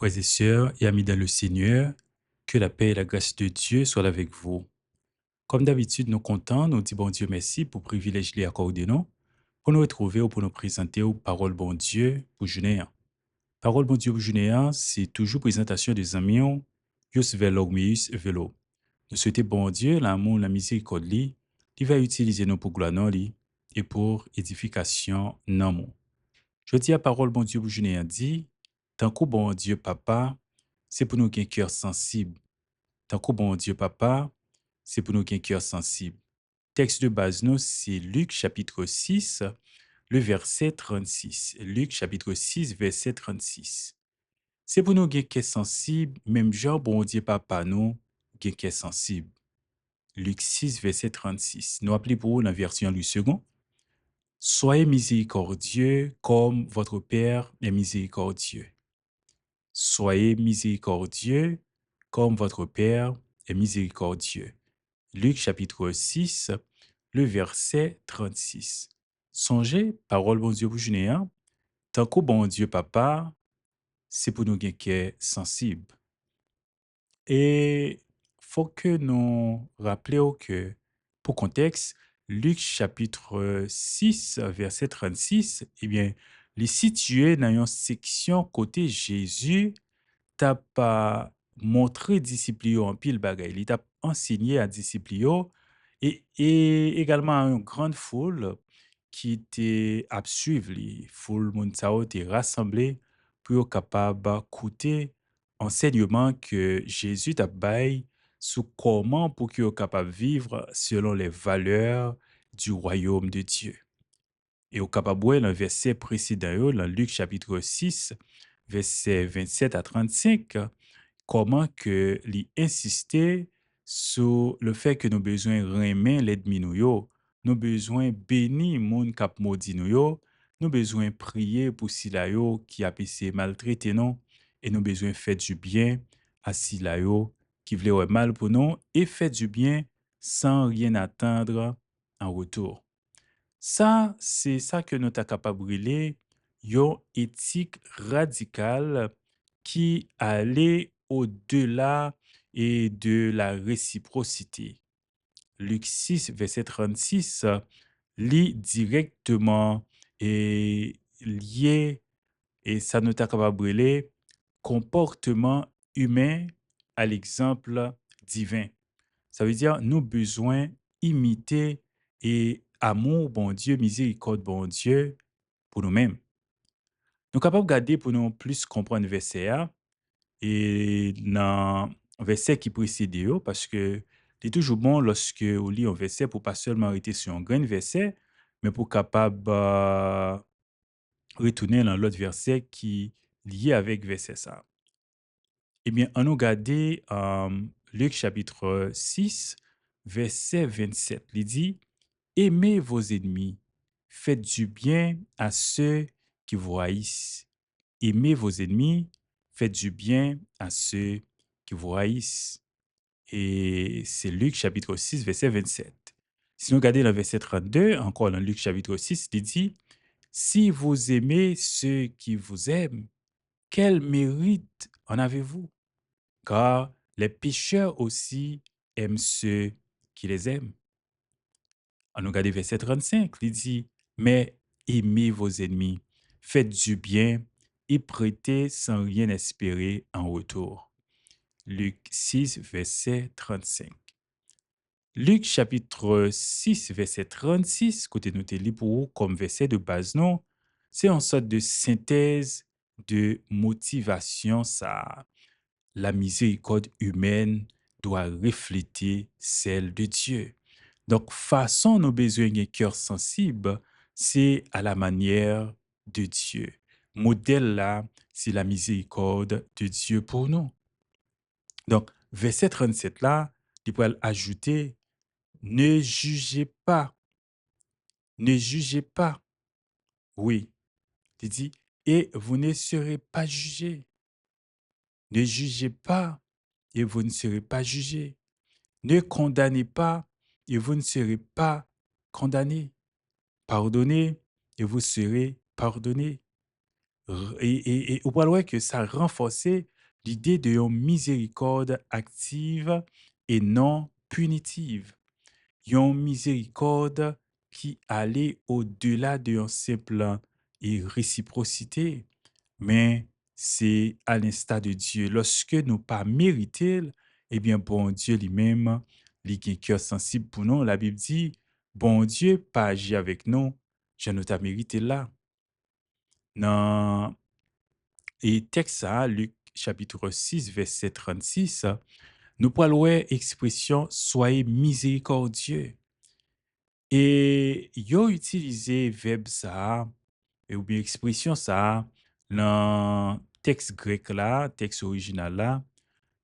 Frères et sœurs et amis dans le Seigneur, que la paix et la grâce de Dieu soient avec vous. Comme d'habitude, nous comptons, nous disons bon Dieu merci pour le privilège qu'il a accordé nous, pour nous retrouver ou pour nous présenter aux paroles bon Dieu pour journée. Parole bon Dieu pour journée, c'est toujours présentation des amis, Yus Velogmius Velo. Nous souhaitons bon Dieu, l'amour, la miséricorde, il va utiliser nous pour gloire non li, et pour édification non mou. Je dis à parole bon Dieu pour journée dit, tant que bon Dieu papa, c'est pour nous qui un cœur sensible. Tant que bon Dieu papa, c'est pour nous qui un cœur sensible. Texte de base nous, c'est Luc chapitre 6, le verset 36. Luc chapitre 6, verset 36. C'est pour nous qui un cœur sensible, même genre bon Dieu papa nous, qui un cœur sensible. Luc 6, verset 36. Nous appelons pour vous la version Louis second. Soyez miséricordieux comme votre Père est miséricordieux. Soyez miséricordieux comme votre Père est miséricordieux. Luc chapitre 6, le verset 36. Songez, parole bon Dieu pour journée, tant que bon Dieu papa, c'est pour nous qui est sensible. Et faut que nous rappelions que, pour contexte, Luc chapitre 6, verset 36, eh bien, il est situé dans une section côté Jésus t'a pas montré disciple yo en pile bagay. Il t'a enseigné à disciple yo et également à une grande foule qui était à suivre li. Foule moun sa yo te rassemblé pour yo capable écouter enseignement que Jésus t'a bay sur comment pour que yo capable vivre selon les valeurs du royaume de Dieu. Et au capable dans le verset précédent yo, dans Luc chapitre 6, verset 27 à 35, comment que li insister sur le fait que nous besoin remer l'ennemi nou yo, nous besoin bénir moun k'ap maudit nou yo, nous besoin prier pour sila yo qui a essayé maltraiter nous et nous besoin faire du bien à sila yo qui vle ouais mal pour nous et faire du bien sans rien attendre en retour. Ça, c'est ça que nous sommes capables de brûler, une éthique radicale qui allait au-delà et de la réciprocité. Luc 6, verset 36, lit directement et lié, et ça nous est capable de brûler, comportement humain à l'exemple divin. Ça veut dire, nous besoin imiter et amour, bon Dieu, miséricorde, bon Dieu, pour nous-mêmes. Nous sommes capables de garder pour nous plus comprendre le verset A et dans le verset qui précède, parce que c'est toujours bon lorsque on lit un verset pour pas seulement arrêter sur un grand verset, mais pour capable retourner dans l'autre verset qui est lié avec verset ça. Eh bien, on nous garder Luc chapitre 6, verset 27. Il dit, aimez vos ennemis, faites du bien à ceux qui vous haïssent. Aimez vos ennemis, faites du bien à ceux qui vous haïssent. Et c'est Luc chapitre 6, verset 27. Si nous regardons le verset 32, encore dans Luc chapitre 6, il dit, si vous aimez ceux qui vous aiment, quel mérite en avez-vous? Car les pécheurs aussi aiment ceux qui les aiment. On regarde verset 35, il dit, mais aimez vos ennemis, faites du bien et prêtez sans rien espérer en retour. Luc 6, verset 35. Luc chapitre 6, verset 36, côté noté pour comme verset de base, non, c'est une sorte de synthèse de motivation, ça. La miséricorde humaine doit refléter celle de Dieu. Donc, façon nos besoins et cœur sensible, c'est à la manière de Dieu. Modèle là, c'est la miséricorde de Dieu pour nous. Donc, verset 37 là, il peut ajouter, ne jugez pas, ne jugez pas. Oui, il dit, et vous ne serez pas jugés. Ne jugez pas et vous ne serez pas jugés. Ne condamnez pas et vous ne serez pas condamnés. Pardonnez et vous serez pardonnés. Et on voit que ça renforce l'idée de une miséricorde active et non punitive. Une miséricorde qui allait au-delà de simple et réciprocité, mais c'est à l'instar de Dieu. Lorsque nous pas mérité, eh bien, bon Dieu lui-même, il a un cœur sensible pour nous. La Bible dit, bon Dieu pas agi avec nous, je ne t'a mérité là. Dans et texte ça, Luc chapitre 6, verset 36, nous parlons expression soyez miséricordieux. Et yo utilisé verbe ça, ou bien expression ça, dans texte grec là, texte original là,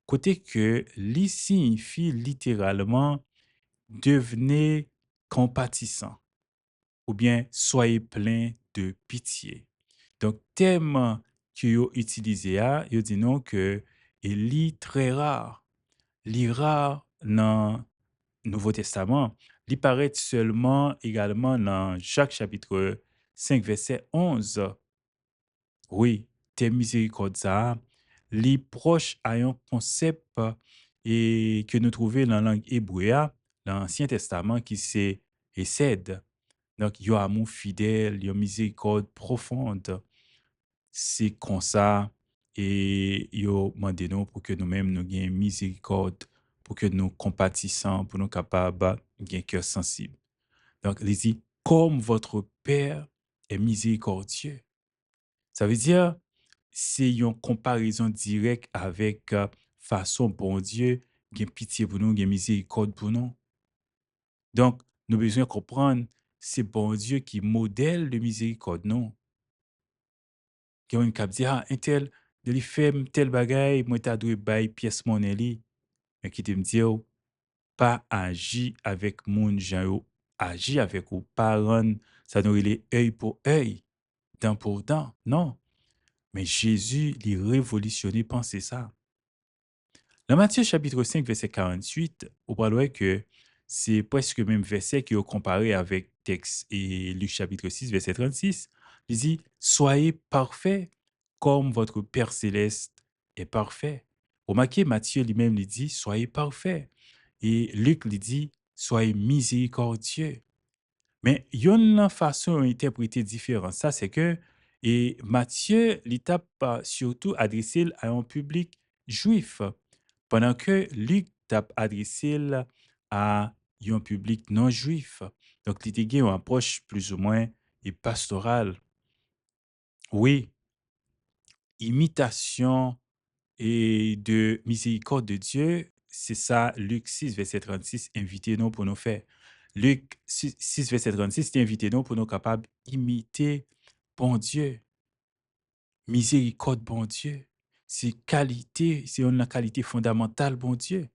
côté que li signifie littéralement devenez compatissant ou bien soyez plein de pitié. Donc, thème que yo utilisé a, yo dit non que il est très rare. Li rare dans Nouveau Testament, il paraît seulement également dans Jacques chapitre 5 verset 11. Oui, tes miséricordes, ça, li proche à un concept et que nous trouvons dans la langue hébreu, dans l'Ancien Testament, qui c'est Hesed. Donc, il y a amour fidèle, il y a miséricorde profonde. C'est comme ça, et il y a demandé nous pour que nous-mêmes nous ayons miséricorde, pour que nous compatissons, pour nous capables de un cœur sensible. Donc, il dit, comme votre Père est miséricordieux. Ça veut dire, c'est une comparaison directe avec façon bon Dieu, qui pitié pour nous, qui miséricorde pour nous. Donc, nous avons besoin de comprendre, c'est bon Dieu qui modèle de miséricorde, non? Qui a une cap dire, ah, un tel, de lui fait tel bagay, moi t'as dû bail pièce monnaie li, mais qui te me dit, oh, pas agir avec moun jan yo, agir avec ou, pas rendre, ça nous les œil pour œil, dent pour dent, non. Mais Jésus, il révolutionné penser ça. Dans Matthieu chapitre 5, verset 48, on parle que c'est presque le même verset qui est comparé avec texte et Luc chapitre 6, verset 36. Il dit, soyez parfaits comme votre Père céleste est parfait. Remarquez, Matthieu lui-même lui dit, soyez parfaits. Et Luc lui dit, soyez miséricordieux. Mais il y a une façon d'interpréter différente. Ça, c'est que et Matthieu, l'étape surtout adressé à un public juif, pendant que Luc t'a adressé à un public non juif. Donc, il était une approche plus ou moins et pastorale. Oui, imitation et de miséricorde de Dieu, c'est ça, Luc 6, verset 36, invitez-nous pour nous faire. Luc 6, verset 36, c'est invitez-nous pour nous capables d'imiter bon Dieu, miséricorde bon Dieu. C'est qualité, c'est une qualité fondamentale bon Dieu.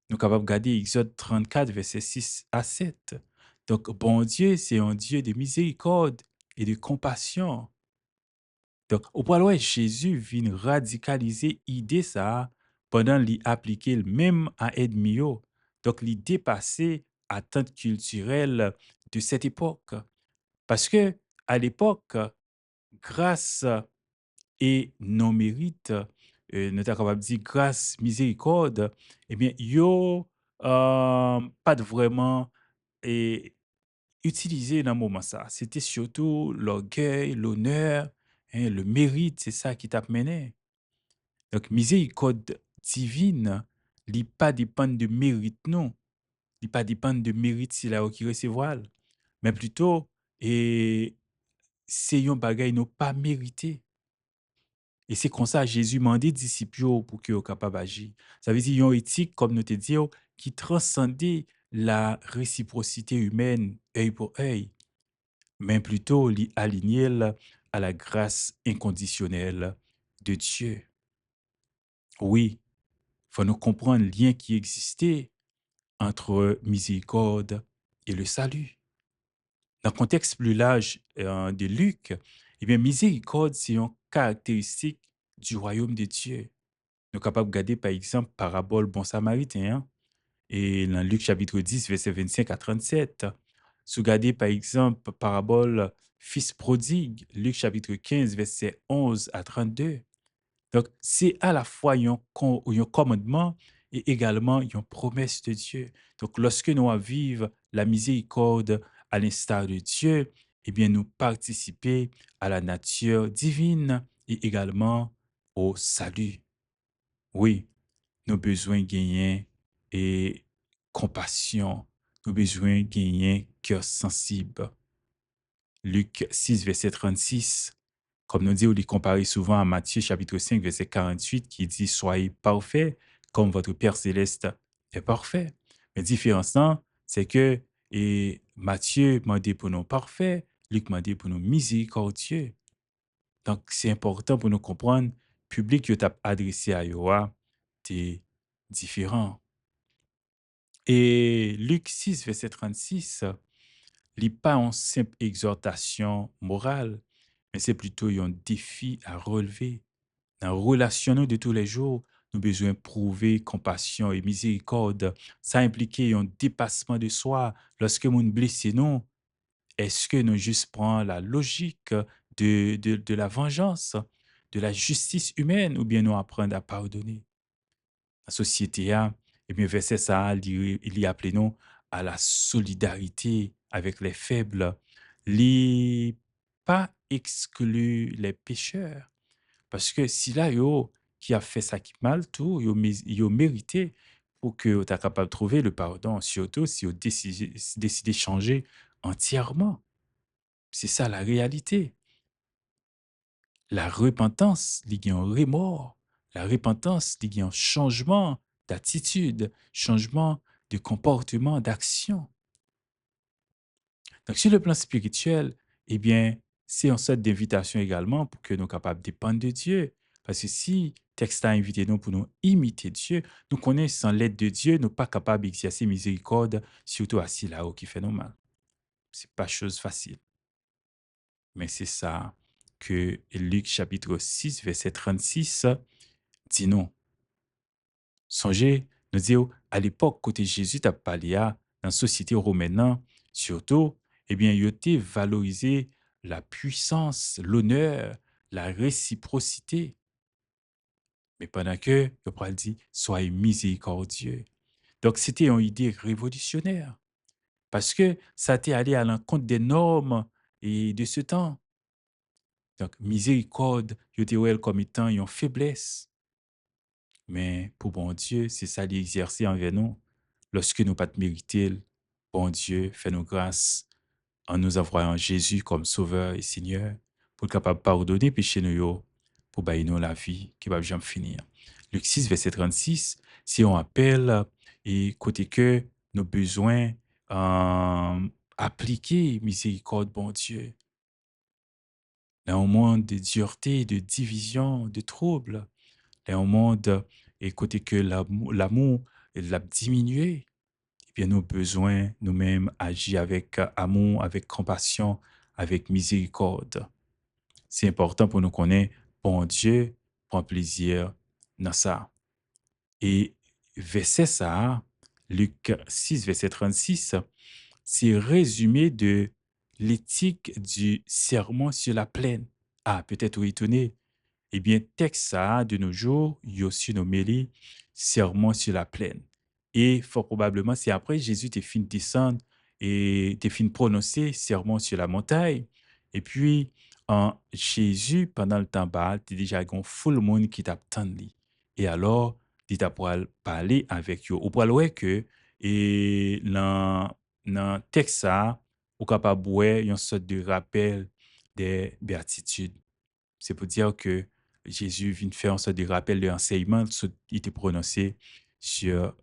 Nous sommes capables de regarder Exode 34, verset 6 à 7. Donc, bon Dieu, c'est un Dieu de miséricorde et de compassion. Donc, au point où Jésus vient radicaliser l'idée ça pendant l'y appliquer même à Edmio. Donc, l'y dépasser attente culturelle de cette époque. Parce que à l'époque, grâce et non mérite, nous sommes capable de dire grâce, miséricorde, eh bien, yo pas de vraiment et utilisé dans le moment ça. C'était surtout l'orgueil, l'honneur, hein, le mérite, c'est ça qui t'a mené. Donc, miséricorde divine, il pas dépendre de mérite, non. Il pas dépendre de mérite si là qui recevoir, mais plutôt, et c'est un bagay non pas mérité. Et c'est comme ça Jésus mandé disciples yo pour qu'ils soient capables d'agir. Ça veut dire une éthique, comme nous te disons, qui transcendait la réciprocité humaine, œil pour œil, mais plutôt aligner à la grâce inconditionnelle de Dieu. Oui, il faut nous comprendre le lien qui existait entre miséricorde et le salut. Dans le contexte plus large de Luc, eh bien, miséricorde, c'est une caractéristique du royaume de Dieu. Nous sommes capables de regarder, par exemple, parabole bon samaritain, hein, et dans Luc chapitre 10, verset 25 à 37. Si vous regardez, par exemple, parabole fils prodigue, Luc chapitre 15, verset 11 à 32. Donc, c'est à la fois un commandement et également une promesse de Dieu. Donc, lorsque nous vivons la miséricorde à l'instar de Dieu, eh bien, nous participer à la nature divine et également au salut. Oui, nous avons besoin de gagner et compassion. Nous avons besoin de gagner cœur sensible. Luc 6, verset 36. Comme nous dit, on les compare souvent à Matthieu chapitre 5, verset 48, qui dit soyez parfaits comme votre Père céleste est parfait. Mais la différence, là, c'est que Matthieu m'a dit pour nous parfaits, Luc m'a dit pour nous miséricordieux. Donc, c'est important pour nous comprendre, le public que tu as adressé à Yoa, c'est différent. Et Luc 6, verset 36, n'est pas une simple exhortation morale, mais c'est plutôt un défi à relever. Dans la relation de tous les jours, nous avons besoin de prouver compassion et miséricorde. Ça implique un dépassement de soi. Lorsque nous blessons, nous, est-ce que nous juste prenons la logique de la vengeance, de la justice humaine, ou bien nous apprenons à pardonner? La société a, eh bien, verset ça, il y appelé nous à la solidarité avec les faibles, li pas exclure les pécheurs. Parce que si là, yo, qui a fait ça qui mal, tout, yo mérité pour que tu es capable de trouver le pardon, surtout si vous décidé de changer entièrement. C'est ça la réalité. La repentance, il y a un remords. La repentance, il y a un changement d'attitude, changement de comportement, d'action. Donc, sur le plan spirituel, eh bien, c'est une sorte d'invitation également pour que nous soyons capables de dépendre de Dieu. Parce que si texte a invité nous pour nous imiter Dieu, nous connaissons sans l'aide de Dieu, nous ne sommes pas capables d'exercer miséricorde, surtout assis là-haut qui fait nous mal. Ce n'est pas chose facile. Mais c'est ça que Luc chapitre 6, verset 36 dit non. Songez, nous disons, à l'époque, côté Jésus t'a parlé dans la société romaine, surtout, eh bien, il était valorisé la puissance, l'honneur, la réciprocité. Mais pendant que, le parle dit, soyez miséricordieux. Donc, c'était une idée révolutionnaire parce que ça était allé à l'encontre des normes et de ce temps. Donc, miséricorde, il était comme étant une faiblesse. Mais pour bon Dieu, c'est ça l'exercer envers nous. Lorsque nous pas mériter, bon Dieu, fais-nous grâce en nous envoyant Jésus comme Sauveur et Seigneur pour être capable de pardonner péché nous, pour bailler nous la vie qui va jamais finir. Luc 6, verset 36, si on appelle et côté que nos besoins appliquer miséricorde, bon Dieu, dans un monde de dureté, de division, de troubles, dans un monde et côté que l'amour l'a diminué, eh bien, nos besoins, nous-mêmes, agir avec amour, avec compassion, avec miséricorde. C'est important pour nous connaître, bon Dieu prend plaisir dans ça. Et verset ça, Luc 6, verset 36, c'est résumé de l'éthique du sermon sur la plaine. Ah, peut-être vous étonné. Eh bien, texte ça, de nos jours, il y a aussi nommé les sermons sur la plaine. Et fort probablement, c'est après Jésus t'es fini de descendre et t'es fini de prononcer sermon sur la montagne. Et puis, Jésus, pendant le temps bas, t'es déjà gon full monde qui t'attend lui. Et alors, il t'a pour parler avec eux. Ou pour le que, et dans texte ça, ou capable de une sorte de rappel des béatitudes. C'est pour dire que Jésus vient faire en sorte de rappel de l'enseignement qui était prononcé sur,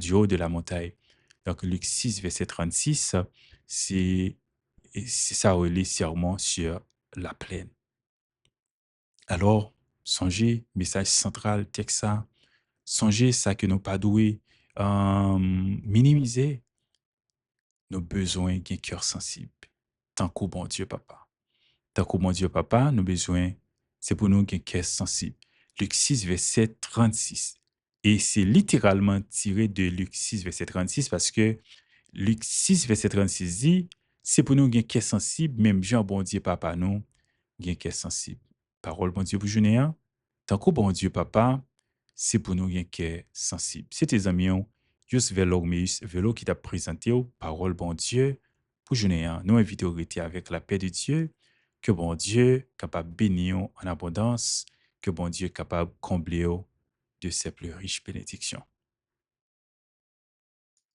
du haut de la montagne. Donc, Luc 6, verset 36, c'est c'est ça, les sermons sur la plaine. Alors, songez, message central, texte ça, songez ça que nous pas doué minimiser nos besoins d'un cœur sensible. Tant qu'au bon Dieu, papa. Tant qu'au mon Dieu papa, nous besoin, c'est pour nous qu'un cœur sensible. Luc 6, verset 36. Et c'est littéralement tiré de Luc 6, verset 36 parce que Luc 6, verset 36 dit, c'est pour nous qu'un cœur sensible, même Jean, bon Dieu papa, nous, qu'un cœur sensible. Parole, bon Dieu, pour journée, Tant que bon Dieu papa, c'est pour nous rien qui est sensible. C'est tes amis, juste vers l'ormeus, vélo qui t'a présenté aux paroles bon Dieu. Pour journée, nous inviter au rester avec la paix de Dieu, que bon Dieu capable de bénir en abondance, que bon Dieu capable de combler de ses plus riches bénédictions.